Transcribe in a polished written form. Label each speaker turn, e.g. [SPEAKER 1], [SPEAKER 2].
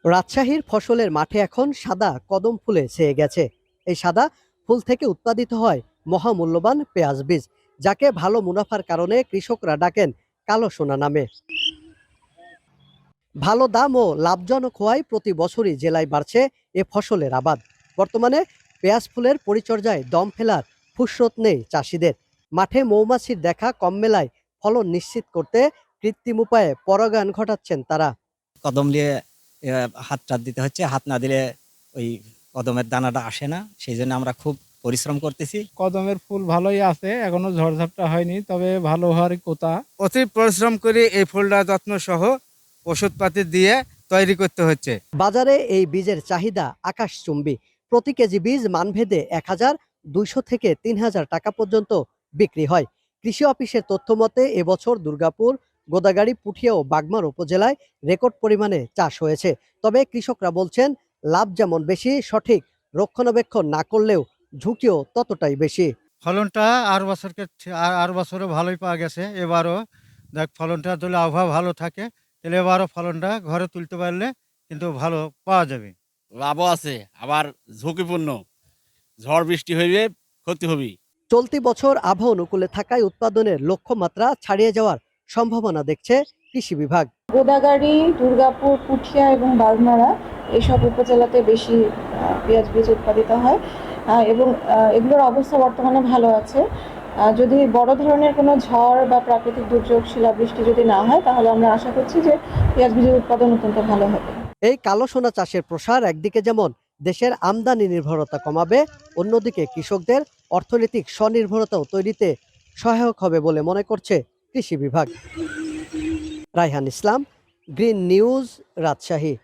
[SPEAKER 1] রাজশাহীর ফসলের মাঠে এখন সাদা কদম ফুলে ছেয়ে গেছে। এই সাদা ফুল থেকে উৎপাদিত হয় মহামূল্যবান পেঁয়াজ বীজ, যাকে ভালো মুনাফার কারণে কৃষকরা ডাকেন কালো সোনা নামে। ভালো দাম ও লাভজনক হওয়ায় প্রতি বছরই জেলায় বাড়ছে এ ফসলের আবাদ। বর্তমানে পেঁয়াজ ফুলের পরিচর্যায় দম ফেলার ফুরসত নেই চাষিদের। মাঠে মৌমাছির দেখা কম মেলায় ফলন নিশ্চিত করতে কৃত্রিম উপায়ে পরাগায়ন ঘটাচ্ছেন তারা।
[SPEAKER 2] কদম নিয়ে হাত টাত দিতে হচ্ছে, হাত না দিলে ওই কদমের দানাটা আসে না। সেই জন্য আমরা খুব পরিশ্রম করতেছি।
[SPEAKER 3] কদমের ফুল ভালোই আছে, এখনো ঝড়ঝাপটা হয়নি, তবে ভালো হওয়ার কথা।
[SPEAKER 4] অতি পরিশ্রম করে এই ফুলটা যত্ন সহ ওষুধপাতি দিয়ে তৈরি করতে হচ্ছে।
[SPEAKER 1] বাজারে এই বীজের চাহিদা আকাশচুম্বী। প্রতি কেজি বীজ মানভেদে ১,২০০ থেকে ৩,০০০ টাকা পর্যন্ত বিক্রি হয়। কৃষি অফিসের তথ্য মতে এবছর দুর্গাপুর, গোদাগাড়ী, পুঠিয়া ও বাগমার উপজেলায় রেকর্ড পরিমাণে চাষ হয়েছে। তবে কৃষকরা বলছেন, লাভ যেমন বেশি, সঠিক রক্ষণাবেক্ষণ না করলেও ঝুঁকিও ততটাই বেশি।
[SPEAKER 4] ফলনটা আর বছরও ভালোই পাওয়া গেছে। এবারও দেখ, ফলনটা যদি আবহাওয়া ভালো থাকে তাহলে এবারও ফলনটা ঘরে তুলতে পারলে কিন্তু ভালো পাওয়া যাবে।
[SPEAKER 5] লাভও আছে, আবার ঝুঁকিপূর্ণ। ঝড় বৃষ্টি হইবে, ক্ষতি হবে।
[SPEAKER 1] চলতি বছর আবহাওয়া অনুকূলে থাকায় উৎপাদনের লক্ষ্যমাত্রা ছাড়িয়ে যাওয়ার সম্ভাবনা দেখছে কৃষি বিভাগ।
[SPEAKER 6] গোদাগাড়ী, দুর্গাপুর, পুঠিয়া এবং বাগমারা এসব উপজেলাতে বেশি পেঁয়াজ বীজ উৎপাদিত হয় এবং এগুলোর অবস্থা বর্তমানে ভালো আছে। যদি বড় ধরনের কোনো ঝড় বা প্রাকৃতিক দুর্যোগ, শিলাবৃষ্টি যদি না হয়, তাহলে আমরা আশা করছি যে পেঁয়াজ বীজের উৎপাদন অত্যন্ত ভালো হবে।
[SPEAKER 1] এই কালো সোনা চাষের প্রসার একদিকে যেমন দেশের আমদানি নির্ভরতা কমাবে, অন্যদিকে কৃষকদের অর্থনৈতিক স্বনির্ভরতাও তৈরিতে সহায়ক হবে বলে মনে করছে কৃষি বিভাগ। রায়হান ইসলাম, গ্রিন নিউজ, রাজশাহী।